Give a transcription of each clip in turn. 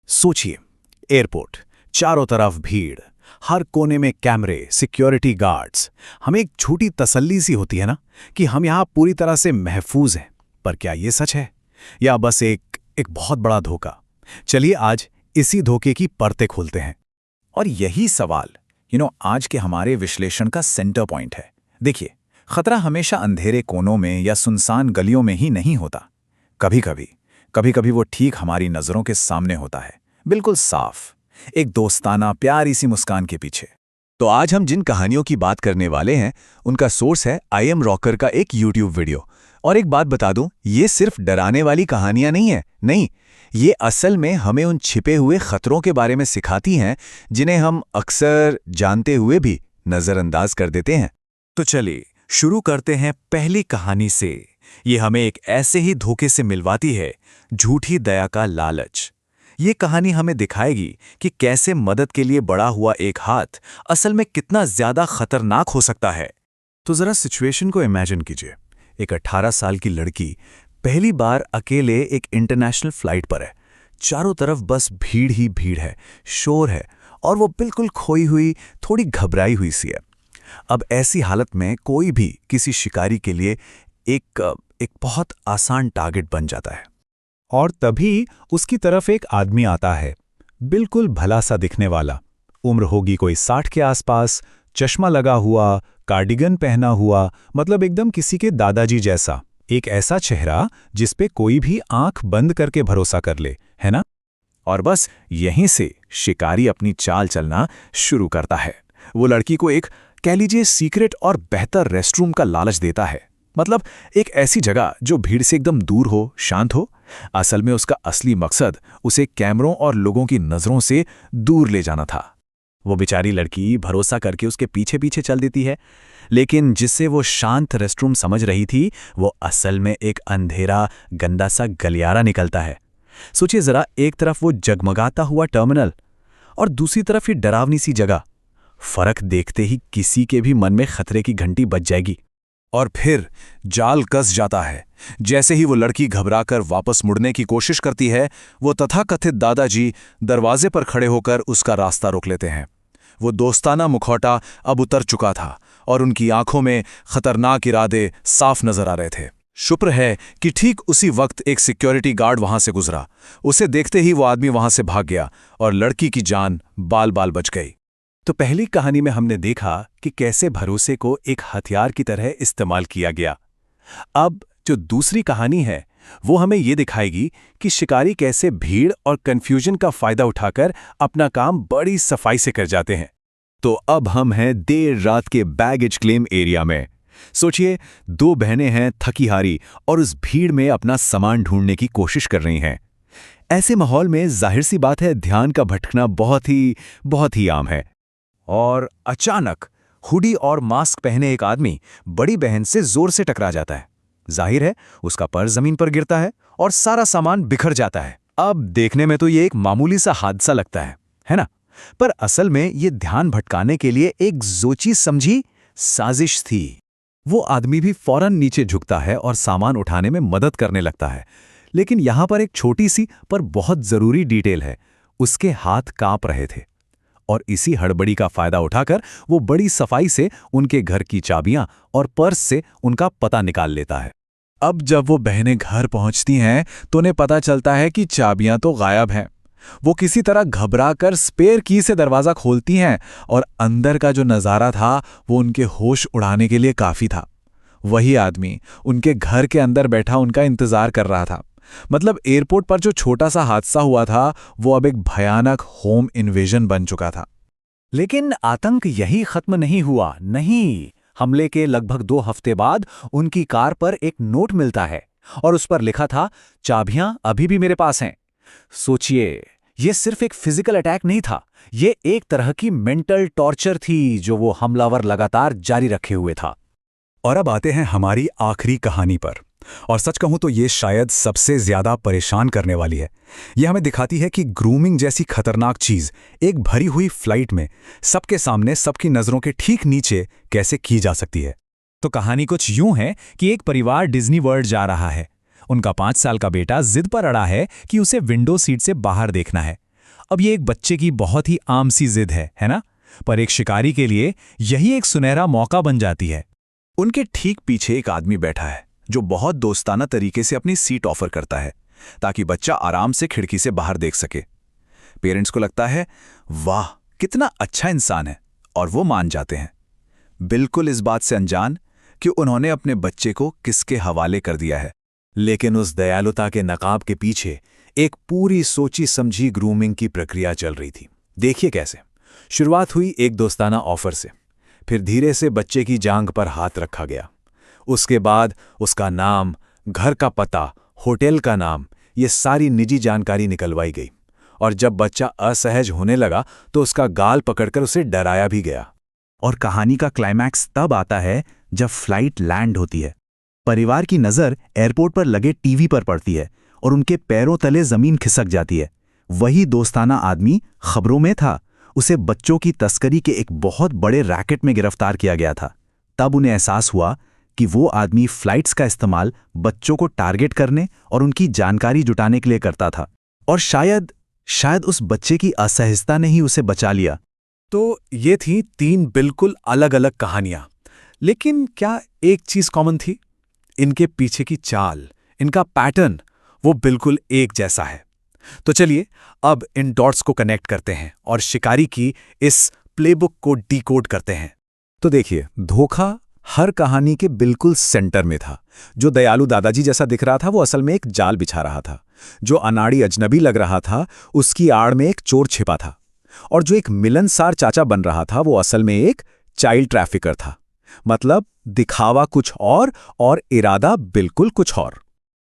सोचिए, एयरपोर्ट, चारों तरफ भीड़, हर कोने में कैमरे, सिक्योरिटी गार्ड्स। हमें एक छोटी तसल्ली सी होती है ना कि हम यहाँ पूरी तरह से महफूज हैं। पर क्या ये सच है या बस एक बहुत बड़ा धोखा? चलिए आज इसी धोखे की परतें खोलते हैं। और यही सवाल आज के हमारे विश्लेषण का सेंटर पॉइंट है। देखिए, खतरा हमेशा अंधेरे कोनों में या सुनसान गलियों में ही नहीं होता। कभी-कभी वो ठीक हमारी नज़रों के सामने होता है, बिल्कुल साफ, एक दोस्ताना प्यारी सी मुस्कान के पीछे। तो आज हम जिन कहानियों की बात करने वाले हैं उनका सोर्स है आई एम रॉकर का एक यूट्यूब वीडियो। और एक बात बता दूं, ये सिर्फ डराने वाली कहानियां नहीं है, नहीं, ये असल में हमें उन छिपे हुए खतरों के बारे में सिखाती हैं जिन्हें हम अक्सर जानते हुए भी नज़रअंदाज कर देते हैं। तो चलिए शुरू करते हैं पहली कहानी से। ये हमें एक ऐसे ही धोखे से मिलवाती है, झूठी दया का लालच। ये कहानी हमें दिखाएगी कि कैसे मदद के लिए बढ़ा हुआ एक हाथ असल में कितना ज्यादा खतरनाक हो सकता है। तो जरा सिचुएशन को इमेजिन कीजिए। एक 18 साल की लड़की पहली बार अकेले एक इंटरनेशनल फ्लाइट पर है। चारों तरफ बस भीड़ ही भीड़ है, शोर है और वो बिल्कुल खोई हुई, थोड़ी घबराई हुई सी है। अब ऐसी हालत में कोई भी किसी शिकारी के लिए एक बहुत आसान टारगेट बन जाता है। और तभी उसकी तरफ एक आदमी आता है, बिल्कुल भला सा दिखने वाला। उम्र होगी कोई 60 के आसपास, चश्मा लगा हुआ, कार्डिगन पहना हुआ, मतलब एकदम किसी के दादाजी जैसा। एक ऐसा चेहरा जिस पे कोई भी आंख बंद करके भरोसा कर ले, है ना? और बस यहीं से शिकारी अपनी चाल चलना शुरू करता है। वो लड़की को एक, कह लीजिए, सीक्रेट और बेहतर रेस्टरूम का लालच देता है। मतलब एक ऐसी जगह जो भीड़ से एकदम दूर हो, शांत हो। असल में उसका असली मकसद उसे कैमरों और लोगों की नज़रों से दूर ले जाना था। वो बेचारी लड़की भरोसा करके उसके पीछे पीछे चल देती है, लेकिन जिससे वो शांत रेस्टरूम समझ रही थी वो असल में एक अंधेरा, गंदा सा गलियारा निकलता है। सोचिए जरा, एक तरफ वो जगमगाता हुआ टर्मिनल और दूसरी तरफ ये डरावनी सी जगह। फर्क देखते ही किसी के भी मन में खतरे की घंटी बज जाएगी। और फिर जाल कस जाता है। जैसे ही वो लड़की घबराकर वापस मुड़ने की कोशिश करती है, वो तथाकथित दादाजी दरवाजे पर खड़े होकर उसका रास्ता रोक लेते हैं। वो दोस्ताना मुखौटा अब उतर चुका था और उनकी आंखों में खतरनाक इरादे साफ नजर आ रहे थे। शुक्र है कि ठीक उसी वक्त एक सिक्योरिटी गार्ड वहां से गुजरा। उसे देखते ही वो आदमी वहां से भाग गया और लड़की की जान बाल बाल बच गई। तो पहली कहानी में हमने देखा कि कैसे भरोसे को एक हथियार की तरह इस्तेमाल किया गया। अब जो दूसरी कहानी है वो हमें ये दिखाएगी कि शिकारी कैसे भीड़ और कंफ्यूजन का फायदा उठाकर अपना काम बड़ी सफाई से कर जाते हैं। तो अब हम हैं देर रात के बैगेज क्लेम एरिया में। सोचिए, दो बहनें हैं थकी हारी और उस भीड़ में अपना सामान ढूंढने की कोशिश कर रही हैं। ऐसे माहौल में जाहिर सी बात है ध्यान का भटकना बहुत ही आम है। और अचानक हुडी और मास्क पहने एक आदमी बड़ी बहन से जोर से टकरा जाता है। जाहिर है उसका पर्स जमीन पर गिरता है और सारा सामान बिखर जाता है। अब देखने में तो ये एक मामूली सा हादसा लगता है ना? पर असल में ये ध्यान भटकाने के लिए एक सोची समझी साजिश थी। वो आदमी भी फौरन नीचे झुकता है और सामान उठाने में मदद करने लगता है। लेकिन यहां पर एक छोटी सी पर बहुत जरूरी डिटेल है, उसके हाथ कांप रहे थे। और इसी हड़बड़ी का फायदा उठाकर वो बड़ी सफाई से उनके घर की चाबियां और पर्स से उनका पता निकाल लेता है। अब जब वो बहनें घर पहुंचती हैं तो उन्हें पता चलता है कि चाबियां तो गायब हैं। वो किसी तरह घबराकर स्पेयर की से दरवाज़ा खोलती हैं और अंदर का जो नज़ारा था वो उनके होश उड़ाने के लिए काफ़ी था। वही आदमी उनके घर के अंदर बैठा उनका इंतज़ार कर रहा था। मतलब एयरपोर्ट पर जो छोटा सा हादसा हुआ था वो अब एक भयानक होम इन्वेजन बन चुका था। लेकिन आतंक यही खत्म नहीं हुआ। नहीं, हमले के लगभग 2 हफ्ते बाद उनकी कार पर एक नोट मिलता है और उस पर लिखा था, चाबियां अभी भी मेरे पास हैं। सोचिए, ये सिर्फ एक फिजिकल अटैक नहीं था, ये एक तरह की मेंटल टॉर्चर थी जो वो हमलावर लगातार जारी रखे हुए था। और अब आते हैं हमारी आखिरी कहानी पर। और सच कहूं तो ये शायद सबसे ज्यादा परेशान करने वाली है। यह हमें दिखाती है कि ग्रूमिंग जैसी खतरनाक चीज एक भरी हुई फ्लाइट में सबके सामने, सबकी नजरों के ठीक नीचे कैसे की जा सकती है। तो कहानी कुछ यूं है कि एक परिवार डिज्नी वर्ल्ड जा रहा है। उनका 5 साल का बेटा जिद पर अड़ा है कि उसे विंडो सीट से बाहर देखना है। अब ये एक बच्चे की बहुत ही आम सी जिद है ना? पर एक शिकारी के लिए यही एक सुनहरा मौका बन जाती है। उनके ठीक पीछे एक आदमी बैठा है जो बहुत दोस्ताना तरीके से अपनी सीट ऑफर करता है ताकि बच्चा आराम से खिड़की से बाहर देख सके। पेरेंट्स को लगता है वाह कितना अच्छा इंसान है, और वो मान जाते हैं, बिल्कुल इस बात से अनजान कि उन्होंने अपने बच्चे को किसके हवाले कर दिया है। लेकिन उस दयालुता के नकाब के पीछे एक पूरी सोची समझी ग्रूमिंग की प्रक्रिया चल रही थी। देखिए कैसे शुरुआत हुई एक दोस्ताना ऑफर से, फिर धीरे से बच्चे की जांघ पर हाथ रखा गया। उसके बाद उसका नाम, घर का पता, होटल का नाम, ये सारी निजी जानकारी निकलवाई गई, और जब बच्चा असहज होने लगा तो उसका गाल पकड़कर उसे डराया भी गया। और कहानी का क्लाइमैक्स तब आता है जब फ्लाइट लैंड होती है। परिवार की नज़र एयरपोर्ट पर लगे टीवी पर पड़ती है और उनके पैरों तले जमीन खिसक जाती है। वही दोस्ताना आदमी खबरों में था, उसे बच्चों की तस्करी के एक बहुत बड़े रैकेट में गिरफ्तार किया गया था। तब उन्हें एहसास हुआ कि वो आदमी फ्लाइट्स का इस्तेमाल बच्चों को टारगेट करने और उनकी जानकारी जुटाने के लिए करता था, और शायद उस बच्चे की असहजता ने ही उसे बचा लिया। तो ये थी 3 बिल्कुल अलग अलग कहानियां, लेकिन क्या एक चीज कॉमन थी? इनके पीछे की चाल, इनका पैटर्न वो बिल्कुल एक जैसा है। तो चलिए अब इन डॉट्स को कनेक्ट करते हैं और शिकारी की इस प्लेबुक को डिकोड करते हैं। तो देखिए, धोखा हर कहानी के बिल्कुल सेंटर में था। जो दयालु दादाजी जैसा दिख रहा था वो असल में एक जाल बिछा रहा था। जो अनाड़ी अजनबी लग रहा था उसकी आड़ में एक चोर छिपा था। और जो एक मिलनसार चाचा बन रहा था वो असल में एक चाइल्ड ट्रैफिकर था। मतलब दिखावा कुछ और इरादा बिल्कुल कुछ और।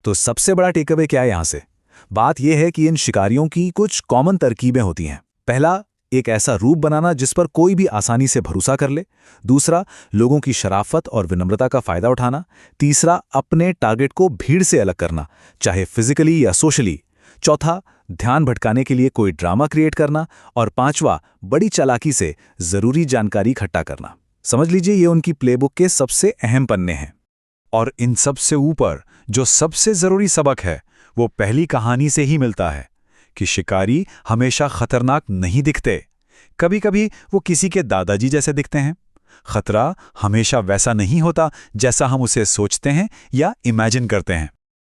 तो सबसे बड़ा टेकअवे क्या है यहां से? बात यह है कि इन शिकारियों की कुछ कॉमन तरकीबें होती हैं। पहला, एक ऐसा रूप बनाना जिस पर कोई भी आसानी से भरोसा कर ले। दूसरा, लोगों की शराफत और विनम्रता का फायदा उठाना। तीसरा, अपने टारगेट को भीड़ से अलग करना, चाहे फिजिकली या सोशली। चौथा, ध्यान भटकाने के लिए कोई ड्रामा क्रिएट करना। और पांचवा, बड़ी चालाकी से जरूरी जानकारी इकट्ठा करना। समझ लीजिए ये उनकी प्लेबुक के सबसे अहम पन्ने हैं। और इन सब से ऊपर जो सबसे जरूरी सबक है वो पहली कहानी से ही मिलता है कि शिकारी हमेशा खतरनाक नहीं दिखते। कभी कभी वो किसी के दादाजी जैसे दिखते हैं। खतरा हमेशा वैसा नहीं होता जैसा हम उसे सोचते हैं या इमेजिन करते हैं।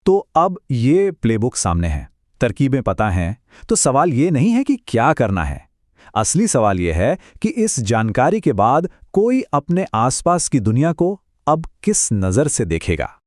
तो अब ये प्लेबुक सामने है, तरकीबें पता हैं, तो सवाल ये नहीं है कि क्या करना है। असली सवाल ये है कि इस जानकारी के बाद कोई अपने आसपास की दुनिया को अब किस नज़र से देखेगा।